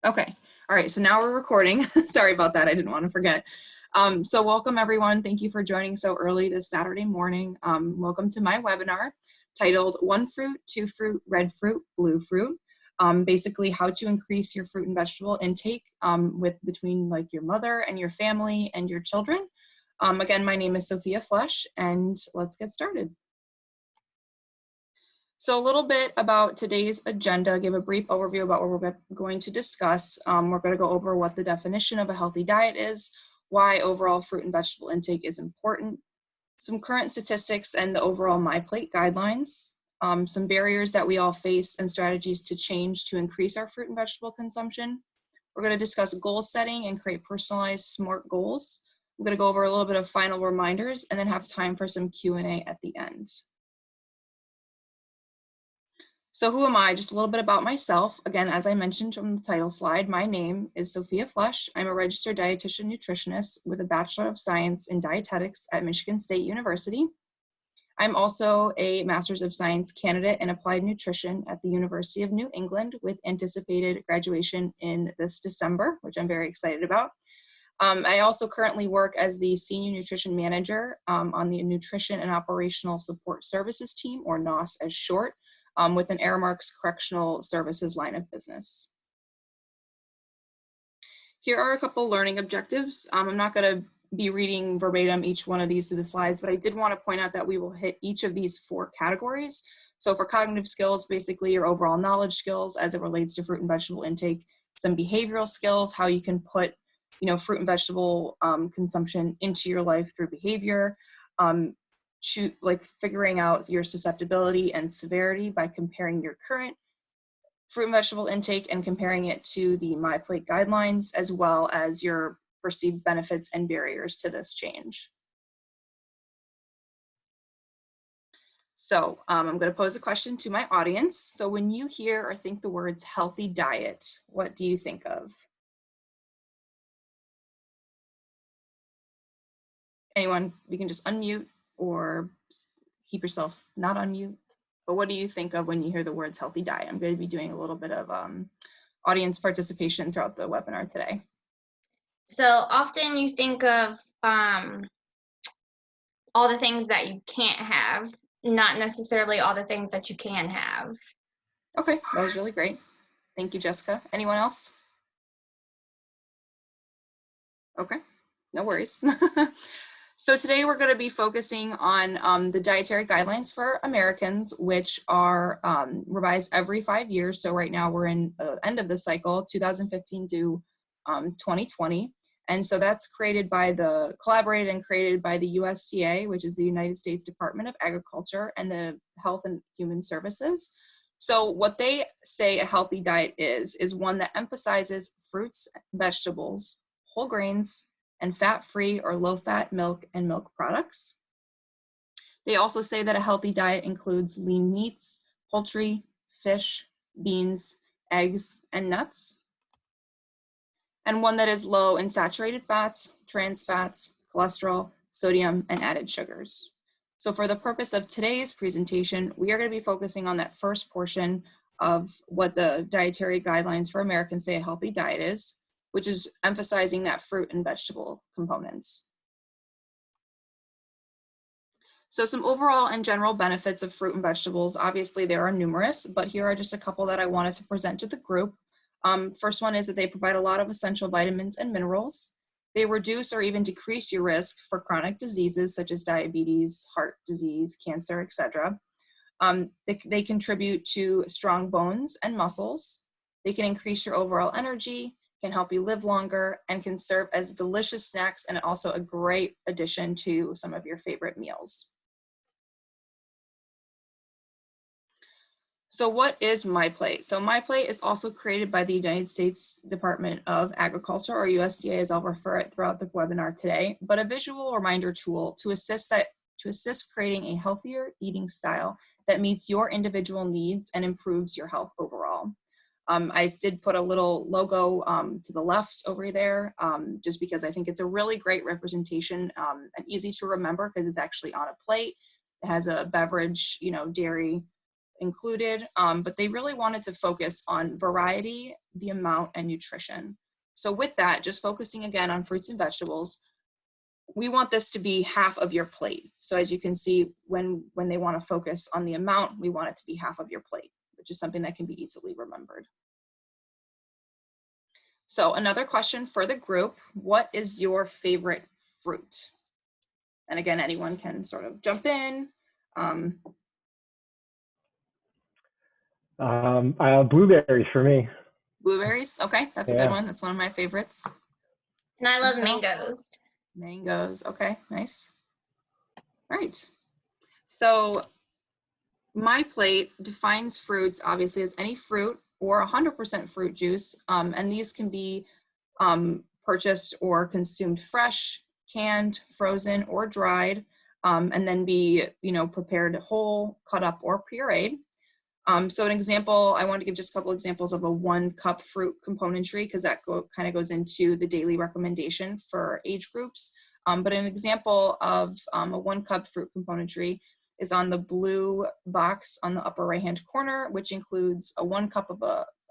Okay. All right. So now we're recording. Sorry about that. I didn't want to forget. So welcome everyone. Thank you for joining so early this Saturday morning. Welcome to my webinar titled One Fruit, Two Fruit, Red Fruit, Blue Fruit. Basically how to increase your fruit and vegetable intake between like your mother and your family and your children. Again, my name is Sophia Flesh, and let's get started. So a little bit about today's agenda, give a brief overview about what we're going to discuss. We're going to go over what the definition of a healthy diet is, why overall fruit and vegetable intake is important, some current statistics and the overall MyPlate guidelines, some barriers that we all face and strategies to change to increase our fruit and vegetable consumption. We're going to discuss goal setting and create personalized SMART goals. I'm going to go over a little bit of final reminders and then have time for some Q&A at the end. So who am I? Just a little bit about myself. Again, as I mentioned from the title slide, my name is Sophia Flesh. I'm a registered dietitian nutritionist with a Bachelor of Science in Dietetics at Michigan State University. I'm also a Master's of Science candidate in Applied Nutrition at the University of New England with anticipated graduation in this December, which I'm very excited about. I also currently work as the Senior Nutrition Manager on the Nutrition and Operational Support Services team, or NOS as short, with an Aramark's Correctional Services line of business. Here are a couple learning objectives. I'm not going to be reading verbatim each one of these to the slides, but I did want to point out that we will hit each of these 4 categories. So for cognitive skills, basically your overall knowledge skills as it relates to fruit and vegetable intake, some behavioral skills, how you can put fruit and vegetable consumption into your life through behavior, like figuring out your susceptibility and severity by comparing your current fruit and vegetable intake and comparing it to the MyPlate guidelines, as well as your perceived benefits and barriers to this change. So I'm going to pose a question to my audience. So when you hear or think the words healthy diet, what do you think of? Anyone, you can just unmute or keep yourself not on mute. But what do you think of when you hear the words healthy diet? I'm going to be doing a little bit of audience participation throughout the webinar today. So often you think of all the things that you can't have, not necessarily all the things that you can have. Okay, that was really great. Thank you, Jessica. Anyone else? Okay, no worries. So today we're going to be focusing on the dietary guidelines for Americans, which are revised every 5 years. So right now we're in the end of the cycle, 2015 to 2020. And so that's collaborated and created by the USDA, which is the United States Department of Agriculture, and the Health and Human Services. So what they say a healthy diet is one that emphasizes fruits, vegetables, whole grains, and fat-free or low-fat milk and milk products. They also say that a healthy diet includes lean meats, poultry, fish, beans, eggs, and nuts. And one that is low in saturated fats, trans fats, cholesterol, sodium, and added sugars. So for the purpose of today's presentation, we are going to be focusing on that first portion of what the dietary guidelines for Americans say a healthy diet is, which is emphasizing that fruit and vegetable components. So some overall and general benefits of fruit and vegetables, obviously there are numerous, but here are just a couple that I wanted to present to the group. First one is that they provide a lot of essential vitamins and minerals. They reduce or even decrease your risk for chronic diseases such as diabetes, heart disease, cancer, etc. They contribute to strong bones and muscles. They can increase your overall energy, can help you live longer, and can serve as delicious snacks and also a great addition to some of your favorite meals. So what is MyPlate? So MyPlate is also created by the United States Department of Agriculture, or USDA as I'll refer it throughout the webinar today, but a visual reminder tool to assist creating a healthier eating style that meets your individual needs and improves your health overall. I did put a little logo to the left over there, just because I think it's a really great representation and easy to remember because it's actually on a plate. It has a beverage, dairy, included, but they really wanted to focus on variety, the amount, and nutrition. So with that, just focusing again on fruits and vegetables, we want this to be half of your plate. So as you can see, when they want to focus on the amount, we want it to be half of your plate, which is something that can be easily remembered. So another question for the group, what is your favorite fruit? And again, anyone can sort of jump in. Blueberries for me. Blueberries, okay, that's a good one. That's one of my favorites. And I love Anyone else? mangoes. Mangoes, okay, nice. All right, so MyPlate defines fruits obviously as any fruit or 100% fruit juice, and these can be purchased or consumed fresh, canned, frozen, or dried, and then be, prepared whole, cut up, or pureed. So an example, I want to give just a couple examples of a 1 cup fruit componentry, because that kind of goes into the daily recommendation for age groups. But an example of a 1 cup fruit componentry is on the blue box on the upper right-hand corner, which includes a 1 cup of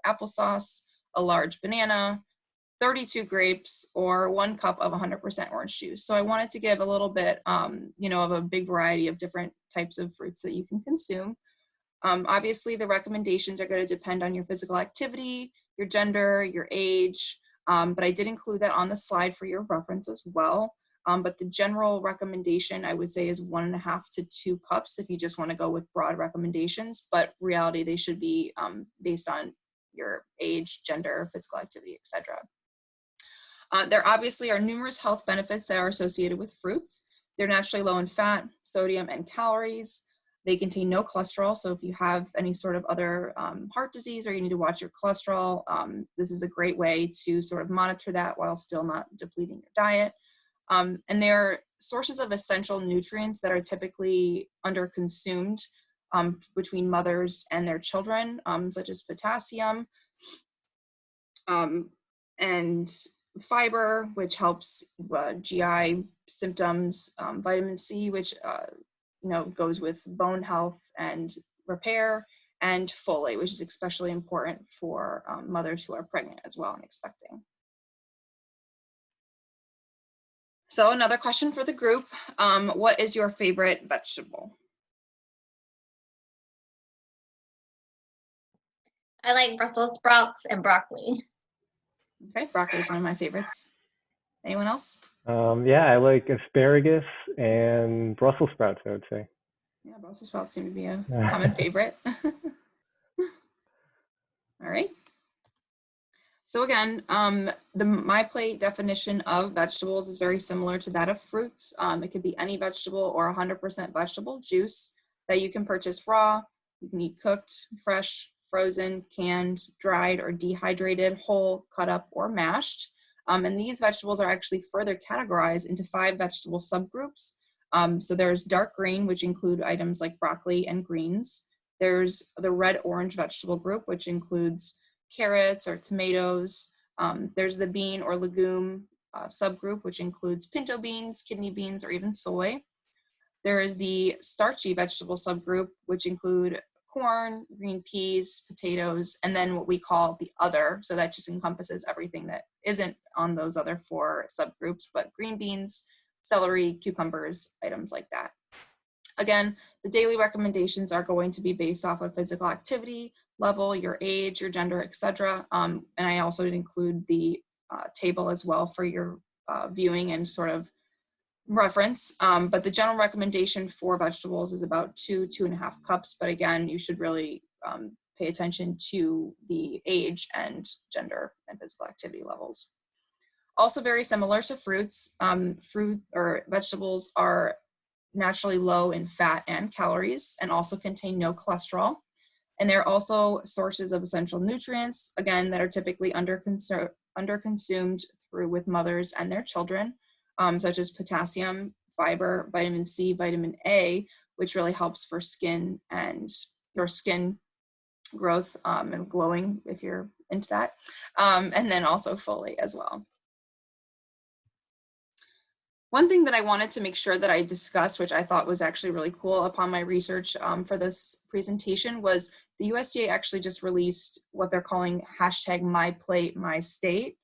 applesauce, a large banana, 32 grapes, or 1 cup of 100% orange juice. So I wanted to give a little bit, of a big variety of different types of fruits that you can consume. Obviously, the recommendations are going to depend on your physical activity, your gender, your age, but I did include that on the slide for your reference as well. But the general recommendation, I would say, is 1.5 to 2 cups if you just want to go with broad recommendations, but reality, they should be based on your age, gender, physical activity, etc. There obviously are numerous health benefits that are associated with fruits. They're naturally low in fat, sodium, and calories. They contain no cholesterol, so if you have any sort of other heart disease or you need to watch your cholesterol, this is a great way to sort of monitor that while still not depleting your diet. And they're sources of essential nutrients that are typically underconsumed between mothers and their children, such as potassium and fiber, which helps GI symptoms, vitamin C, which goes with bone health and repair, and folate, which is especially important for mothers who are pregnant as well and expecting. So another question for the group, what is your favorite vegetable? I like Brussels sprouts and broccoli. Okay, broccoli is one of my favorites. Anyone else? I like asparagus and Brussels sprouts, I would say. Yeah, Brussels sprouts seem to be a common favorite. All right. So again, the MyPlate definition of vegetables is very similar to that of fruits. It could be any vegetable or 100% vegetable juice that you can purchase raw. You can eat cooked, fresh, frozen, canned, dried, or dehydrated, whole, cut up, or mashed. And these vegetables are actually further categorized into 5 vegetable subgroups. So there's dark green, which include items like broccoli and greens. There's the red-orange vegetable group, which includes carrots or tomatoes. There's the bean or legume subgroup, which includes pinto beans, kidney beans, or even soy. There is the starchy vegetable subgroup, which include corn, green peas, potatoes, and then what we call the other. So that just encompasses everything that isn't on those other 4 subgroups, but green beans, celery, cucumbers, items like that. Again, the daily recommendations are going to be based off of physical activity level, your age, your gender, etc. And I also did include the table as well for your viewing and sort of reference. But the general recommendation for vegetables is about 2.5 cups. But again, you should really pay attention to the age and gender and physical activity levels. Also very similar to fruits, fruit or vegetables are naturally low in fat and calories and also contain no cholesterol. And they're also sources of essential nutrients, again, that are typically underconsumed through with mothers and their children, such as potassium, fiber, vitamin C, vitamin A, which really helps for skin and your skin growth and glowing if you're into that, and then also folate as well. One thing that I wanted to make sure that I discussed, which I thought was actually really cool upon my research for this presentation, was the USDA actually just released what they're calling hashtag MyPlateMyState,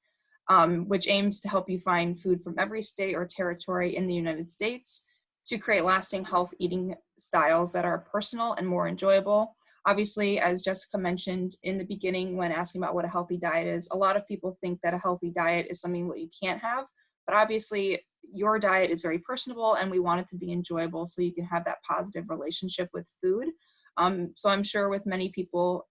which aims to help you find food from every state or territory in the United States to create lasting health eating styles that are personal and more enjoyable. Obviously, as Jessica mentioned in the beginning when asking about what a healthy diet is, a lot of people think that a healthy diet is something that you can't have, but obviously your diet is very personable and we want it to be enjoyable so you can have that positive relationship with food. So I'm sure with many people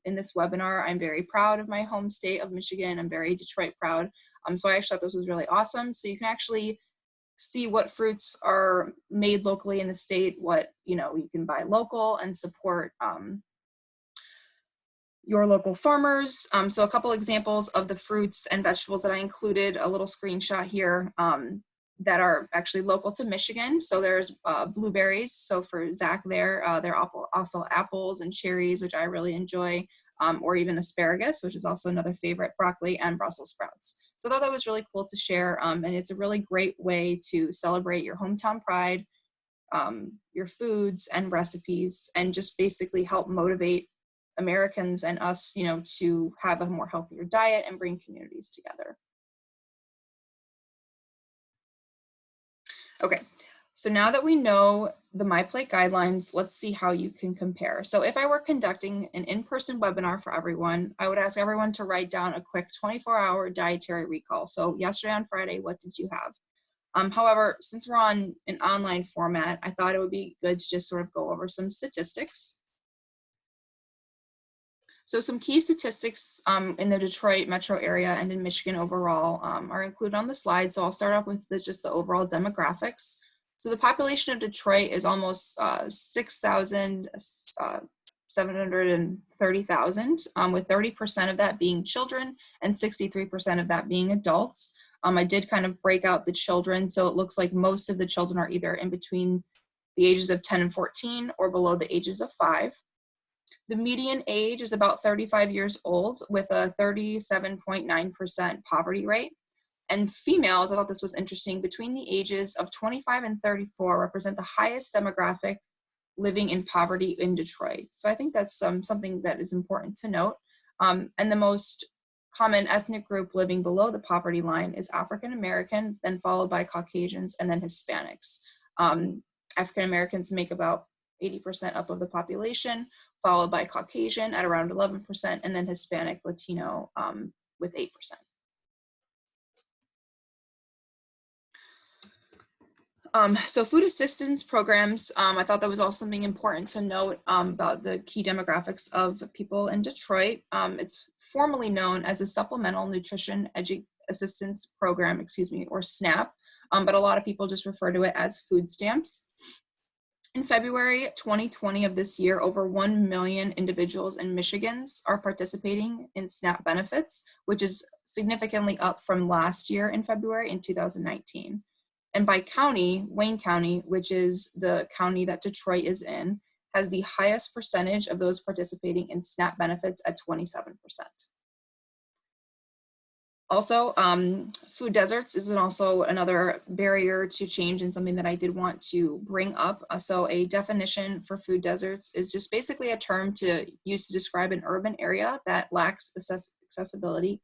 in this webinar, I'm very proud of my home state of Michigan. I'm very Detroit proud. So I actually thought this was really awesome. So you can actually see what fruits are made locally in the state, what you can buy local and support your local farmers. So a couple examples of the fruits and vegetables that I included, a little screenshot here that are actually local to Michigan. So there's blueberries. So for Zach there are also apples and cherries, which I really enjoy, or even asparagus, which is also another favorite, broccoli and Brussels sprouts. So I thought that was really cool to share. And it's a really great way to celebrate your hometown pride, your foods and recipes, and just basically help motivate Americans and us, to have a more healthier diet and bring communities together. Okay, so now that we know the MyPlate guidelines, let's see how you can compare. So if I were conducting an in-person webinar for everyone, I would ask everyone to write down a quick 24-hour dietary recall. So yesterday on Friday, what did you have? However, since we're on an online format, I thought it would be good to just sort of go over some statistics. So some key statistics in the Detroit metro area and in Michigan overall are included on the slide. So I'll start off with just the overall demographics. So the population of Detroit is almost 6,730,000, with 30% of that being children and 63% of that being adults. I did kind of break out the children, so it looks like most of the children are either in between the ages of 10 and 14 or below the ages of 5. The median age is about 35 years old with a 37.9% poverty rate. And females, I thought this was interesting, between the ages of 25 and 34 represent the highest demographic living in poverty in Detroit. So I think that's something that is important to note. And the most common ethnic group living below the poverty line is African American, then followed by Caucasians, and then Hispanics. African Americans make about 80% up of the population, followed by Caucasian at around 11%, and then Hispanic Latino with 8%. So food assistance programs, I thought that was also something important to note about the key demographics of people in Detroit. It's formally known as a Supplemental Nutrition Assistance Program, or SNAP, but a lot of people just refer to it as food stamps. In February 2020 of this year, over 1 million individuals in Michigan are participating in SNAP benefits, which is significantly up from last year in February in 2019. And by county, Wayne County, which is the county that Detroit is in, has the highest percentage of those participating in SNAP benefits at 27%. Also, food deserts is also another barrier to change and something that I did want to bring up. So a definition for food deserts is just basically a term to use to describe an urban area that lacks accessibility,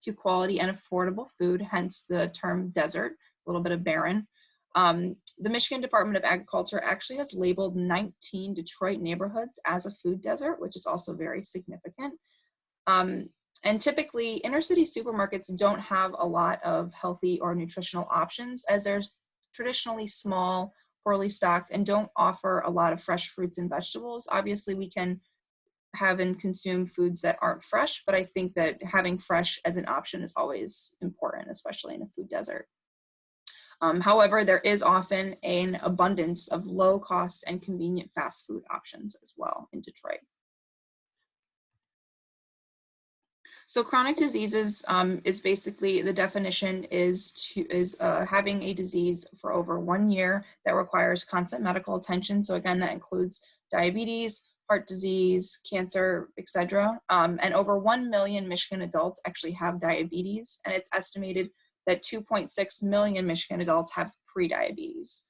to quality and affordable food, hence the term desert, a little bit of barren. The Michigan Department of Agriculture actually has labeled 19 Detroit neighborhoods as a food desert, which is also very significant. And typically, inner city supermarkets don't have a lot of healthy or nutritional options, as they're traditionally small, poorly stocked, and don't offer a lot of fresh fruits and vegetables. Obviously, we can have and consume foods that aren't fresh, but I think that having fresh as an option is always important, especially in a food desert. However, there is often an abundance of low cost and convenient fast food options as well in Detroit. So chronic diseases is basically, the definition is having a disease for over 1 year that requires constant medical attention. So again, that includes diabetes, heart disease, cancer, etc. And over 1 million Michigan adults actually have diabetes, and it's estimated that 2.6 million Michigan adults have prediabetes.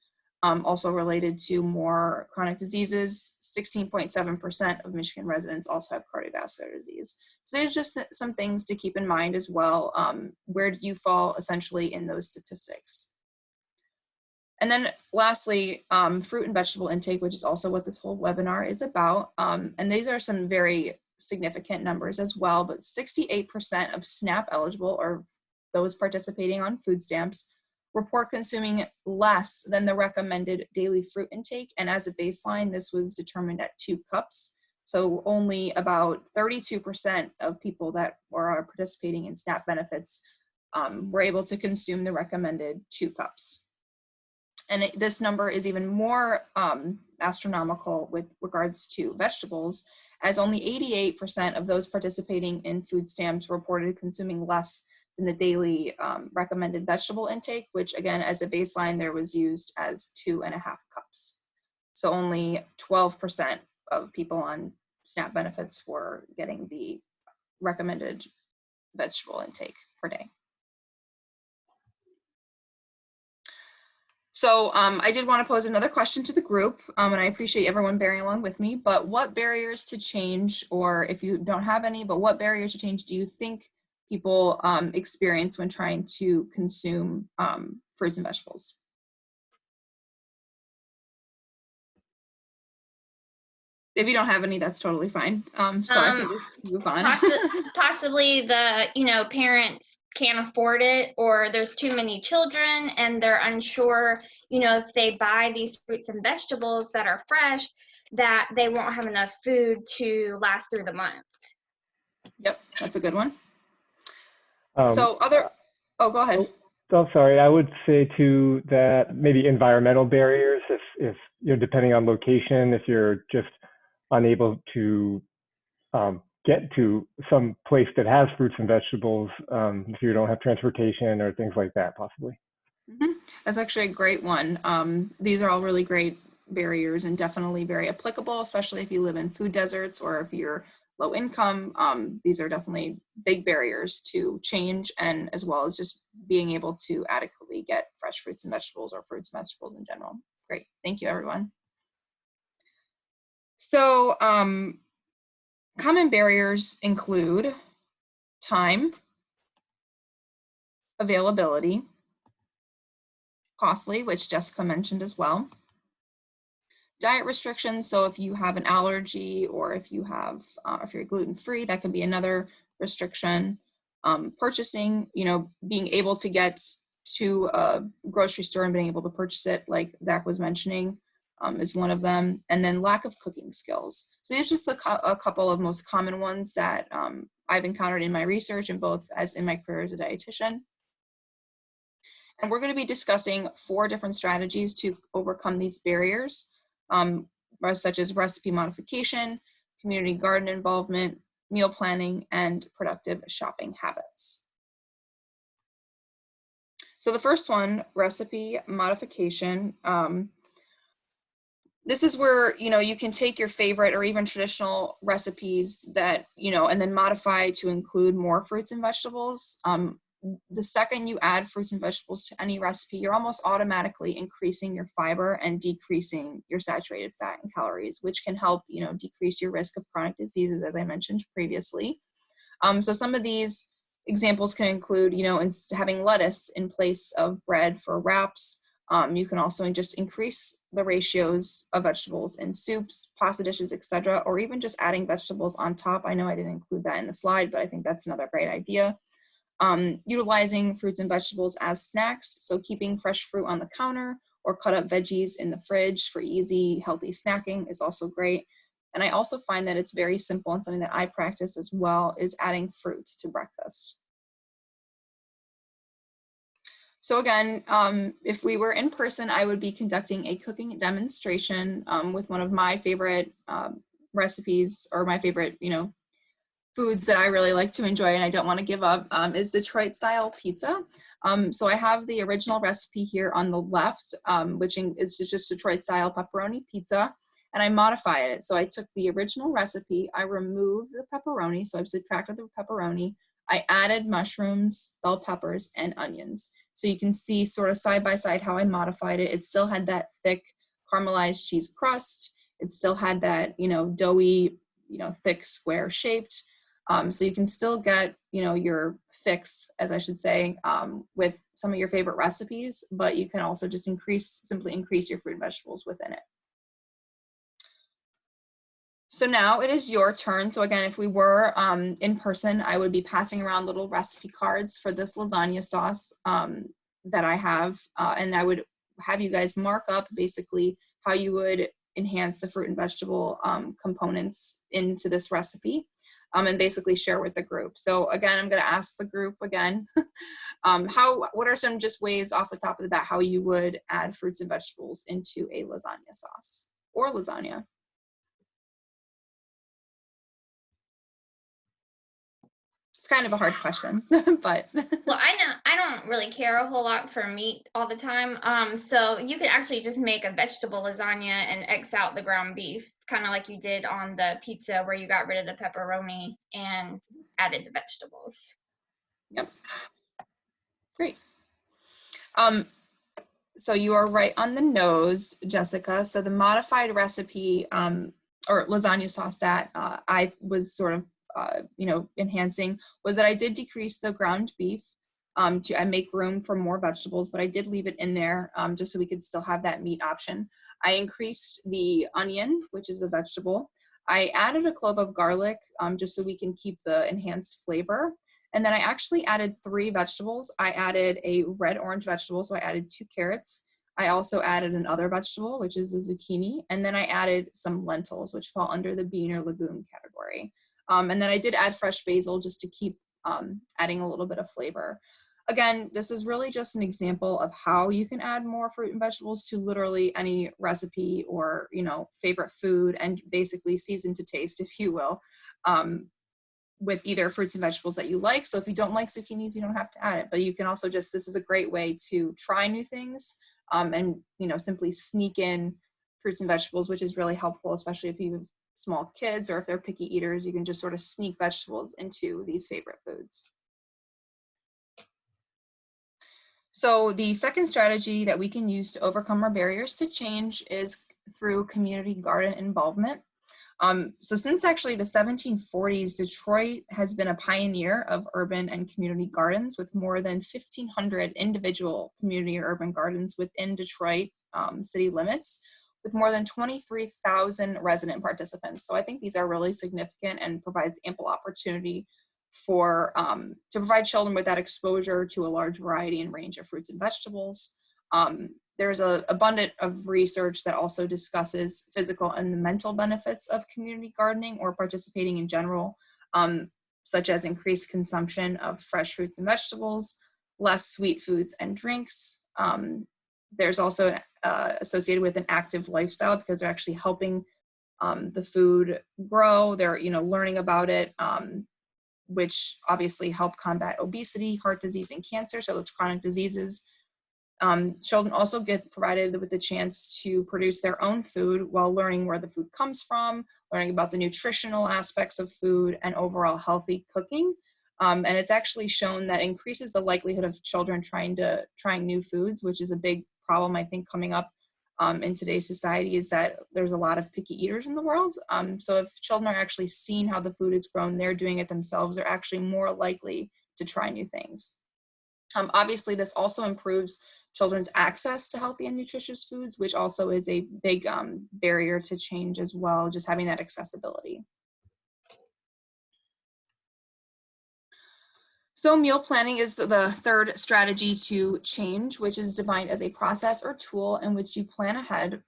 Also related to more chronic diseases, 16.7% of Michigan residents also have cardiovascular disease. So there's just some things to keep in mind as well. Where do you fall essentially in those statistics? And then lastly, fruit and vegetable intake, which is also what this whole webinar is about. And these are some very significant numbers as well, but 68% of SNAP eligible, or those participating on food stamps, report consuming less than the recommended daily fruit intake. And as a baseline, this was determined at 2 cups. So only about 32% of people that are participating in SNAP benefits were able to consume the recommended 2 cups. And this number is even more astronomical with regards to vegetables, as only 88% of those participating in food stamps reported consuming less than the daily recommended vegetable intake, which again, as a baseline, there was used as 2.5 cups. So only 12% of people on SNAP benefits were getting the recommended vegetable intake per day. So I did want to pose another question to the group, and I appreciate everyone bearing along with me, but what barriers to change, or if you don't have any, but what barriers to change do you think people experience when trying to consume fruits and vegetables? If you don't have any, that's totally fine. So I can just move on. Possibly the, parents can't afford it, or there's too many children and they're unsure, if they buy these fruits and vegetables that are fresh, that they won't have enough food to last through the month. Yep, that's a good one. So oh, go ahead. Oh, sorry. I would say too that maybe environmental barriers, if depending on location, if you're just unable to get to some place that has fruits and vegetables, if you don't have transportation or things like that, possibly. Mm-hmm. That's actually a great one. These are all really great barriers and definitely very applicable, especially if you live in food deserts or if you're low income. These are definitely big barriers to change, and as well as just being able to adequately get fresh fruits and vegetables, or fruits and vegetables in general. Great, thank you everyone. So common barriers include time, availability, costly, which Jessica mentioned as well, diet restrictions. So if you have an allergy, or if you have, if you're gluten-free, that can be another restriction. Purchasing, being able to get to a grocery store and being able to purchase it, like Zach was mentioning, is one of them. And then lack of cooking skills. So these are just a couple of most common ones that I've encountered in my research, and both as in my career as a dietitian. And we're going to be discussing 4 different strategies to overcome these barriers, such as recipe modification, community garden involvement, meal planning, and productive shopping habits. So the first one, recipe modification. This is where, you can take your favorite or even traditional recipes that, and then modify to include more fruits and vegetables. The second you add fruits and vegetables to any recipe, you're almost automatically increasing your fiber and decreasing your saturated fat and calories, which can help, decrease your risk of chronic diseases, as I mentioned previously. So some of these examples can include, having lettuce in place of bread for wraps. You can also just increase the ratios of vegetables in soups, pasta dishes, etc., or even just adding vegetables on top. I know I didn't include that in the slide, but I think that's another great idea. Utilizing fruits and vegetables as snacks, so keeping fresh fruit on the counter or cut up veggies in the fridge for easy, healthy snacking is also great. And I also find that it's very simple, and something that I practice as well is adding fruit to breakfast. So again, if we were in person, I would be conducting a cooking demonstration with one of my favorite recipes, or my favorite, foods that I really like to enjoy and I don't want to give up, is Detroit style pizza. So I have the original recipe here on the left, which is just Detroit style pepperoni pizza, and I modified it. So I took the original recipe, I removed the pepperoni, so I've subtracted the pepperoni, I added mushrooms, bell peppers, and onions. So you can see sort of side by side how I modified it. It still had that thick caramelized cheese crust. It still had that, doughy, thick square shaped. So you can still get, your fix, as I should say, with some of your favorite recipes, but you can also just simply increase your fruit and vegetables within it. So now it is your turn. So again, if we were in person, I would be passing around little recipe cards for this lasagna sauce that I have, and I would have you guys mark up basically how you would enhance the fruit and vegetable components into this recipe, and basically share with the group. So again, I'm going to ask the group again, what are some just ways off the top of the bat how you would add fruits and vegetables into a lasagna sauce or lasagna? It's kind of a hard question, but. Well, I don't really care a whole lot for meat all the time. So you could actually just make a vegetable lasagna and X out the ground beef, kind of like you did on the pizza where you got rid of the pepperoni and added the vegetables. Yep. Great. So you are right on the nose, Jessica. So the modified recipe or lasagna sauce that I was sort of enhancing was that I did decrease the ground beef I make room for more vegetables, but I did leave it in there just so we could still have that meat option. I increased the onion, which is a vegetable. I added a clove of garlic just so we can keep the enhanced flavor. And then I actually added 3 vegetables. I added a red orange vegetable, so I added 2 carrots. I also added another vegetable, which is a zucchini. And then I added some lentils, which fall under the bean or legume category. And then I did add fresh basil just to keep adding a little bit of flavor. Again, this is really just an example of how you can add more fruit and vegetables to literally any recipe or, favorite food, and basically season to taste, if you will, with either fruits and vegetables that you like. So if you don't like zucchinis, you don't have to add it, but you can also this is a great way to try new things and, simply sneak in fruits and vegetables, which is really helpful, especially if you have small kids or if they're picky eaters. You can just sort of sneak vegetables into these favorite foods. So the second strategy that we can use to overcome our barriers to change is through community garden involvement. So since actually the 1740s, Detroit has been a pioneer of urban and community gardens with more than 1,500 individual community or urban gardens within Detroit city limits, with more than 23,000 resident participants. So I think these are really significant and provides ample opportunity for to provide children with that exposure to a large variety and range of fruits and vegetables. There's an abundance of research that also discusses physical and mental benefits of community gardening or participating in general, such as increased consumption of fresh fruits and vegetables, less sweet foods and drinks. There's also associated with an active lifestyle because they're actually helping the food grow. They're learning about it, which obviously help combat obesity, heart disease, and cancer. So those chronic diseases. Children also get provided with the chance to produce their own food while learning where the food comes from, learning about the nutritional aspects of food, and overall healthy cooking. And it's actually shown that increases the likelihood of children trying new foods, which is a big problem, I think, coming up in today's society, is that there's a lot of picky eaters in the world. So if children are actually seeing how the food is grown, they're doing it themselves, they're actually more likely to try new things. Obviously, this also improves children's access to healthy and nutritious foods, which also is a big barrier to change as well, just having that accessibility. So meal planning is the third strategy to change, which is defined as a process or tool in which you plan ahead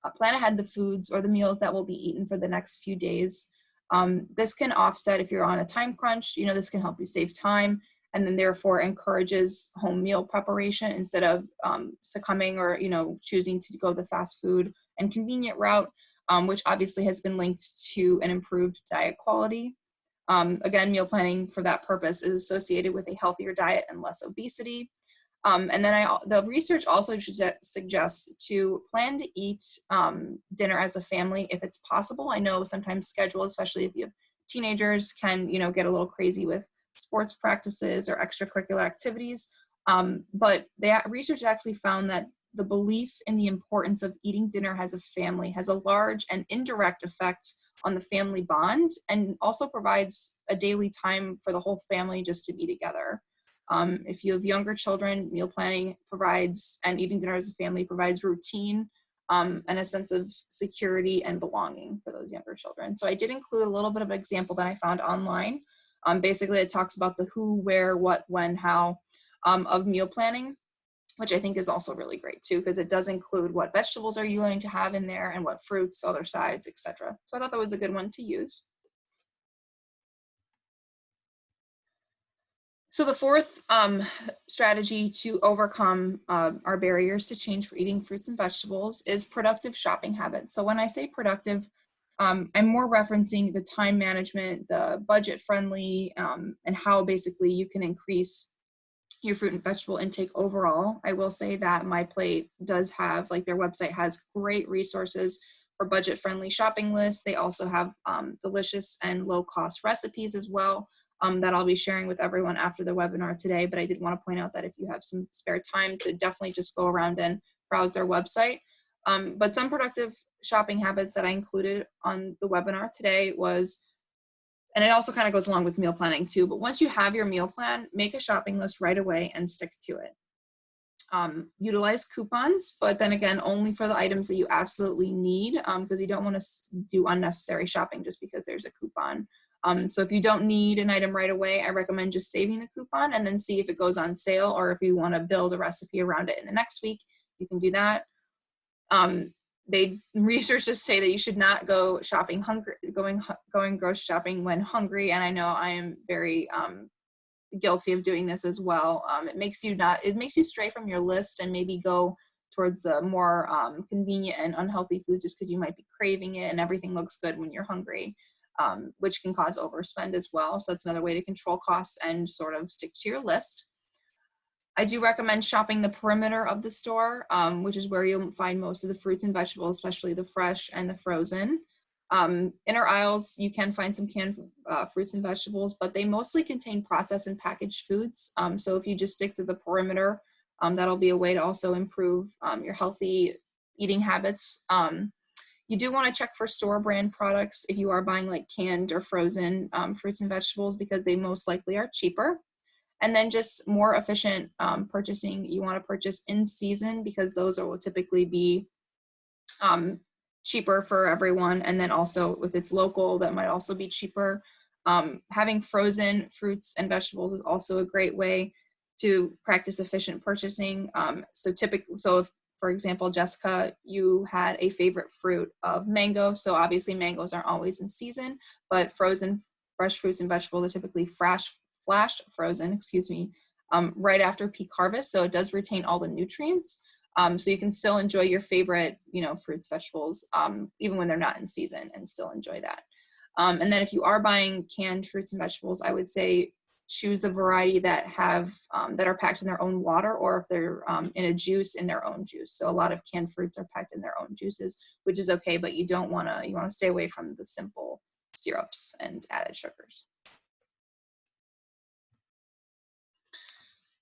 the foods or the meals that will be eaten for the next few days. This can offset if you're on a time crunch. This can help you save time, and then therefore encourages home meal preparation instead of succumbing or choosing to go the fast food and convenient route, which obviously has been linked to an improved diet quality. Again, meal planning for that purpose is associated with a healthier diet and less obesity. And then the research also suggests to plan to eat dinner as a family if it's possible. I know sometimes schedule, especially if you have teenagers, can get a little crazy with sports practices or extracurricular activities. But the research actually found that the belief in the importance of eating dinner as a family has a large and indirect effect on the family bond, and also provides a daily time for the whole family just to be together. If you have younger children, meal planning provides, and eating dinner as a family provides routine and a sense of security and belonging for those younger children. So I did include a little bit of an example that I found online. Basically, it talks about the who, where, what, when, how of meal planning, which I think is also really great too, because it does include what vegetables are you going to have in there and what fruits, other sides, etc. So I thought that was a good one to use. So the fourth strategy to overcome our barriers to change for eating fruits and vegetables is productive shopping habits. So when I say productive, I'm more referencing the time management, the budget friendly, and how basically you can increase your fruit and vegetable intake overall. I will say that MyPlate does have, like, their website has great resources for budget friendly shopping lists. They also have delicious and low cost recipes as well that I'll be sharing with everyone after the webinar today. But I did want to point out that if you have some spare time, to definitely just go around and browse their website. But some productive shopping habits that I included on the webinar today was, and it also kind of goes along with meal planning too, but once you have your meal plan, make a shopping list right away and stick to it. Utilize coupons, but then again, only for the items that you absolutely need, because you don't want to do unnecessary shopping just because there's a coupon. So if you don't need an item right away, I recommend just saving the coupon and then see if it goes on sale, or if you want to build a recipe around it in the next week, you can do that. Researchers say that you should not go shopping hungry, going grocery shopping when hungry, and I know I am very guilty of doing this as well. It makes you stray from your list and maybe go towards the more convenient and unhealthy foods just because you might be craving it and everything looks good when you're hungry, which can cause overspend as well. So that's another way to control costs and sort of stick to your list. I do recommend shopping the perimeter of the store, which is where you'll find most of the fruits and vegetables, especially the fresh and the frozen. Inner aisles, you can find some canned fruits and vegetables, but they mostly contain processed and packaged foods. So if you just stick to the perimeter, that'll be a way to also improve your healthy eating habits. You do want to check for store brand products if you are buying like canned or frozen fruits and vegetables, because they most likely are cheaper. And then just more efficient purchasing. You want to purchase in season because those will typically be cheaper for everyone. And then also if it's local, that might also be cheaper. Having frozen fruits and vegetables is also a great way to practice efficient purchasing. So if, for example, Jessica, you had a favorite fruit of mango. So obviously mangoes aren't always in season, but frozen fresh fruits and vegetables are typically flash frozen, right after peak harvest. So it does retain all the nutrients. So you can still enjoy your favorite, fruits, vegetables, even when they're not in season, and still enjoy that. And then if you are buying canned fruits and vegetables, I would say choose the variety that that are packed in their own water, or if they're in a juice, in their own juice. So a lot of canned fruits are packed in their own juices, which is okay, but you want to stay away from the simple syrups and added sugars.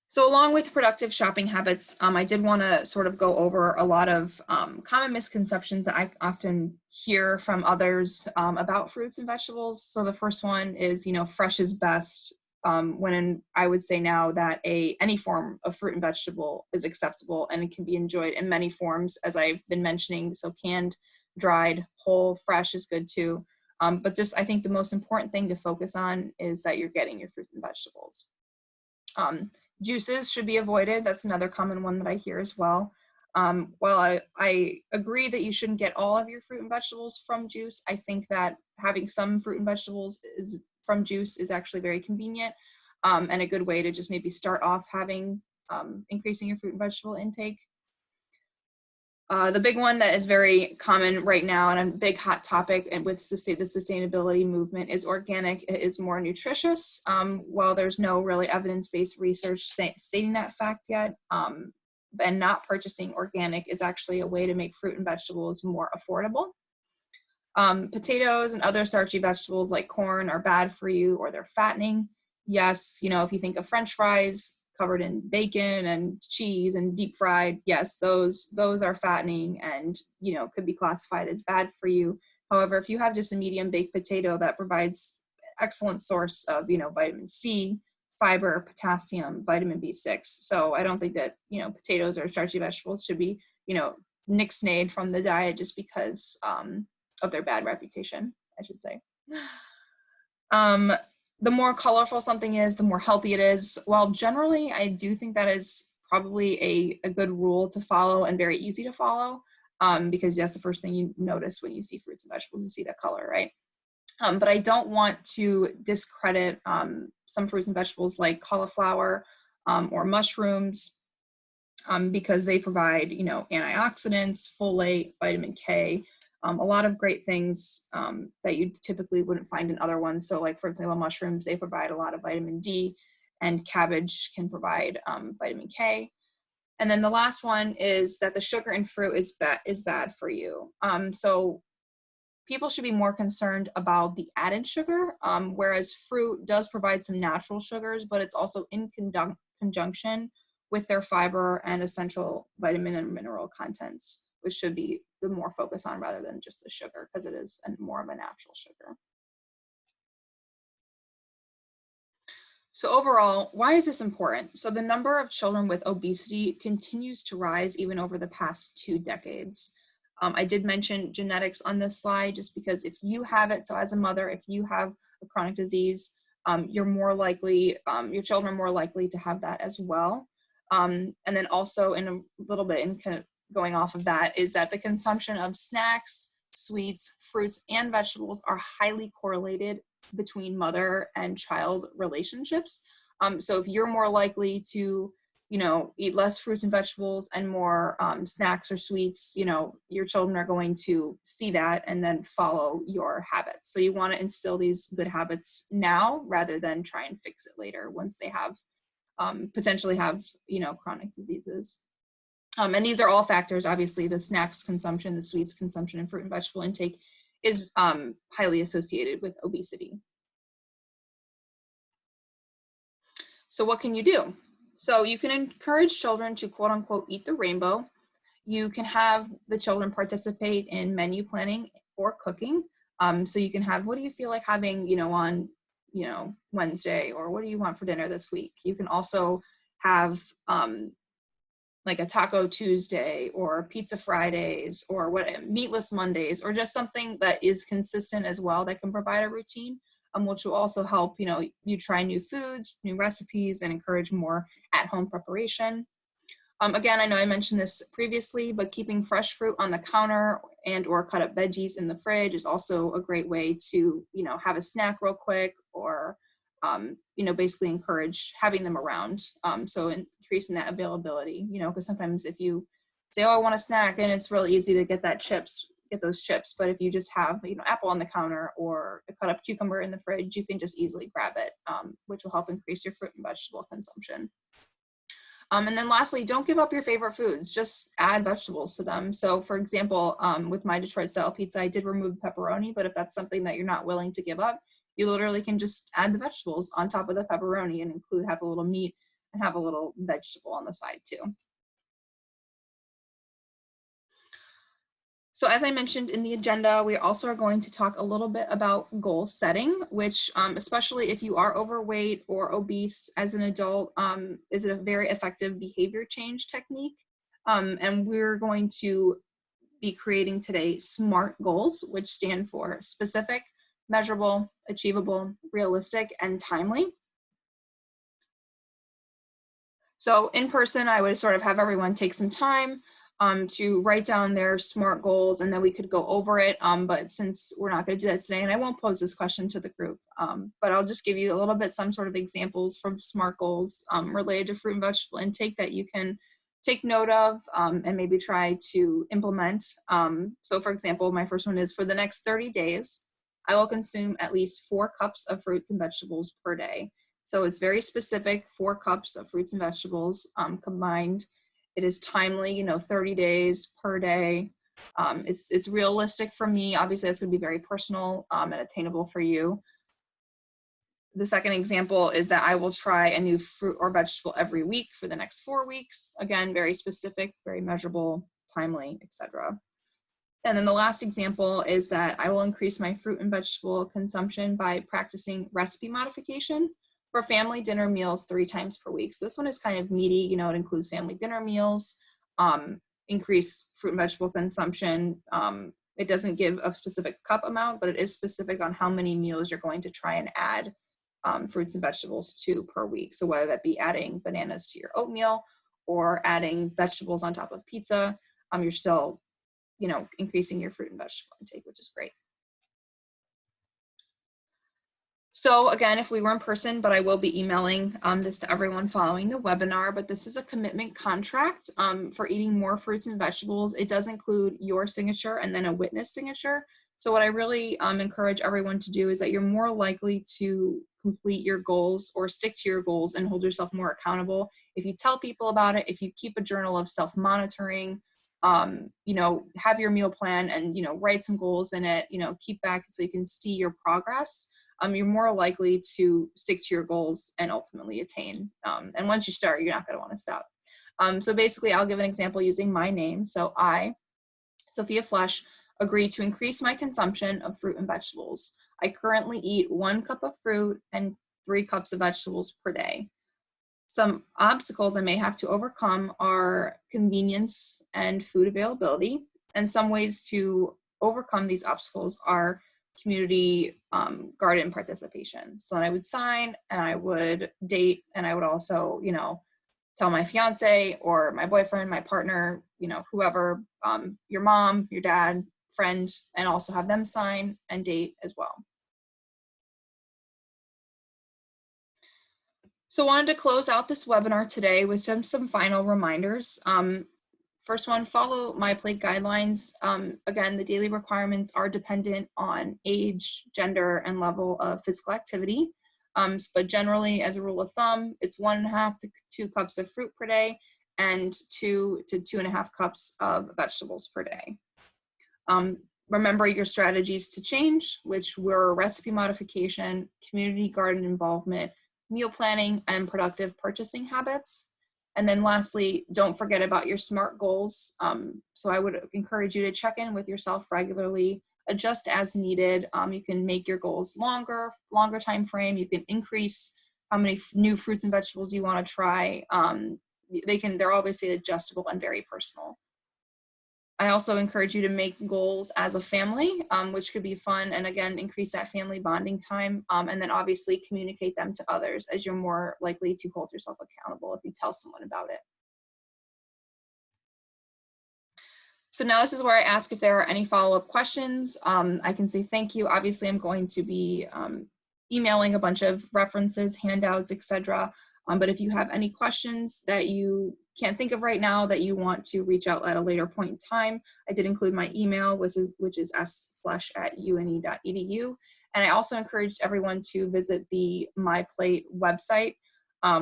So along with productive shopping habits, I did want to sort of go over a lot of common misconceptions that I often hear from others about fruits and vegetables. So the first one is, fresh is best, when I would say now that any form of fruit and vegetable is acceptable and it can be enjoyed in many forms, as I've been mentioning. So canned, dried, whole, fresh is good too. But I think the most important thing to focus on is that you're getting your fruits and vegetables. Juices should be avoided. That's another common one that I hear as well. While I agree that you shouldn't get all of your fruit and vegetables from juice, I think that having some fruit and vegetables from juice is actually very convenient, and a good way to just maybe start off increasing your fruit and vegetable intake. The big one that is very common right now and a big hot topic and with the sustainability movement is organic. It is more nutritious. While there's no really evidence-based research stating that fact yet, and not purchasing organic is actually a way to make fruit and vegetables more affordable. Potatoes and other starchy vegetables like corn are bad for you, or they're fattening. yes, you know, if you think of French fries covered in bacon and cheese and deep fried, yes, those are fattening and, you know, could be classified as bad for you. However, if you have just a medium baked potato that provides excellent source of, you know, vitamin C, fiber, potassium, vitamin B6. So I don't think that, you know, potatoes or starchy vegetables should be, you know, nixnayed from the diet just because of their bad reputation, I should say. The more colorful something is, the more healthy it is. While generally, I do think that is probably a good rule to follow and very easy to follow, because that's the first thing you notice when you see fruits and vegetables, you see that color, right? But I don't want to discredit some fruits and vegetables like cauliflower or mushrooms because they provide, you know, antioxidants, folate, vitamin K, a lot of great things that you typically wouldn't find in other ones. So like, for example, mushrooms, they provide a lot of vitamin D, and cabbage can provide vitamin K. And then the last one is that the sugar in fruit is bad for you. So people should be more concerned about the added sugar, whereas fruit does provide some natural sugars, but it's also in conjunction with their fiber and essential vitamin and mineral contents, which should be the more focus on rather than just the sugar, because it is more of a natural sugar. So overall, why is this important? So the number of children with obesity continues to rise even over the past 2 decades. I did mention genetics on this slide just because if you have it, so as a mother, if you have a chronic disease, you're more likely, your children are more likely to have that as well. And then also in a little bit in kind of going off of that is that the consumption of snacks, sweets, fruits, and vegetables are highly correlated between mother and child relationships. So if you're more likely to, you know, eat less fruits and vegetables and more snacks or sweets, you know, your children are going to see that and then follow your habits. So you want to instill these good habits now rather than try and fix it later once they have potentially have, you know, chronic diseases. And these are all factors. Obviously, the snacks consumption, the sweets consumption, and fruit and vegetable intake is highly associated with obesity. So what can you do? So you can encourage children to quote unquote eat the rainbow. You can have the children participate in menu planning or cooking. So you can have, what do you feel like having, you know, on, you know, Wednesday, or what do you want for dinner this week? You can also have like a Taco Tuesday or Pizza Fridays or Meatless Mondays, or just something that is consistent as well that can provide a routine, which will also help, you know, you try new foods, new recipes, and encourage more at-home preparation. Again, I know I mentioned this previously, but keeping fresh fruit on the counter and or cut up veggies in the fridge is also a great way to, you know, have a snack real quick, or you know, basically encourage having them around. So increasing that availability, you know, because sometimes if you say, oh, I want a snack, and it's really easy to get those chips. But if you just have, you know, apple on the counter or a cut up cucumber in the fridge, you can just easily grab it, which will help increase your fruit and vegetable consumption. And then lastly, don't give up your favorite foods, just add vegetables to them. So for example, with my Detroit style pizza, I did remove pepperoni, but if that's something that you're not willing to give up, you literally can just add the vegetables on top of the pepperoni and have a little meat and have a little vegetable on the side too. So as I mentioned in the agenda, we also are going to talk a little bit about goal setting, which especially if you are overweight or obese as an adult, is a very effective behavior change technique. And we're going to be creating today SMART goals, which stand for specific, measurable, achievable, realistic, and timely. So in person, I would sort of have everyone take some time to write down their SMART goals, and then we could go over it. But since we're not going to do that today, and I won't pose this question to the group, but I'll just give you a little bit, some sort of examples from SMART goals related to fruit and vegetable intake that you can take note of and maybe try to implement. So for example, my first one is, for the next 30 days, I will consume at least 4 cups of fruits and vegetables per day. So it's very specific, 4 cups of fruits and vegetables combined. It is timely, you know, 30 days per day. It's realistic for me. Obviously, that's going to be very personal and attainable for you. The second example is that I will try a new fruit or vegetable every week for the next 4 weeks. Again, very specific, very measurable, timely, etc. And then the last example is that I will increase my fruit and vegetable consumption by practicing recipe modification for family dinner meals 3 times per week. So this one is kind of meaty, you know, it includes family dinner meals, increase fruit and vegetable consumption. It doesn't give a specific cup amount, but it is specific on how many meals you're going to try and add fruits and vegetables to per week. So whether that be adding bananas to your oatmeal or adding vegetables on top of pizza, you're still, you know, increasing your fruit and vegetable intake, which is great. So again, if we were in person, but I will be emailing this to everyone following the webinar, but this is a commitment contract for eating more fruits and vegetables. It does include your signature and then a witness signature. So what I really encourage everyone to do is that you're more likely to complete your goals or stick to your goals and hold yourself more accountable if you tell people about it, if you keep a journal of self-monitoring, you know, have your meal plan and, you know, write some goals in it, you know, keep back so you can see your progress. You're more likely to stick to your goals and ultimately attain. And once you start, you're not going to want to stop. So basically, I'll give an example using my name. So I, Sophia Flesh, agree to increase my consumption of fruit and vegetables. I currently eat 1 cup of fruit and 3 cups of vegetables per day. Some obstacles I may have to overcome are convenience and food availability. And some ways to overcome these obstacles are community garden participation. So I would sign and I would date and I would also, you know, tell my fiance or my boyfriend, my partner, you know, whoever, your mom, your dad, friend, and also have them sign and date as well. So I wanted to close out this webinar today with some final reminders. First one, follow MyPlate guidelines. Again, the daily requirements are dependent on age, gender, and level of physical activity. But generally, as a rule of thumb, it's 1.5 to 2 cups of fruit per day and 2 to 2.5 cups of vegetables per day. Remember your strategies to change, which were recipe modification, community garden involvement, meal planning, and productive purchasing habits. And then lastly, don't forget about your SMART goals. So I would encourage you to check in with yourself regularly, adjust as needed. You can make your goals longer time frame. You can increase how many new fruits and vegetables you want to try. They're obviously adjustable and very personal. I also encourage you to make goals as a family, which could be fun, and again, increase that family bonding time, and then obviously communicate them to others, as you're more likely to hold yourself accountable if you tell someone about it. So now this is where I ask if there are any follow-up questions. I can say thank you. Obviously, I'm going to be emailing a bunch of references, handouts, etc. But if you have any questions that you can't think of right now that you want to reach out at a later point in time, I did include my email, which is sflesh@une.edu. And I also encouraged everyone to visit the MyPlate website,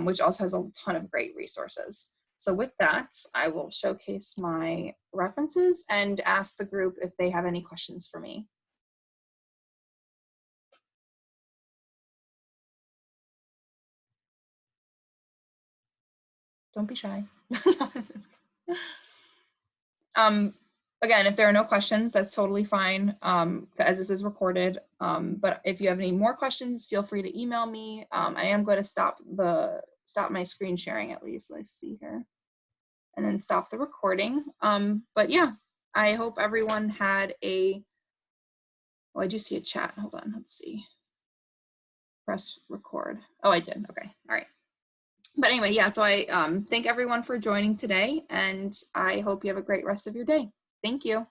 which also has a ton of great resources. So with that, I will showcase my references and ask the group if they have any questions for me. Don't be shy. Again, if there are no questions, that's totally fine, as this is recorded. But if you have any more questions, feel free to email me. I am going to stop my screen sharing at least. Let's see here. And then stop the recording. But yeah, I hope everyone had oh, I do see a chat. Hold on, let's see. Press record. Oh, I did. Okay, all right. But anyway, yeah, so I thank everyone for joining today, and I hope you have a great rest of your day. Thank you.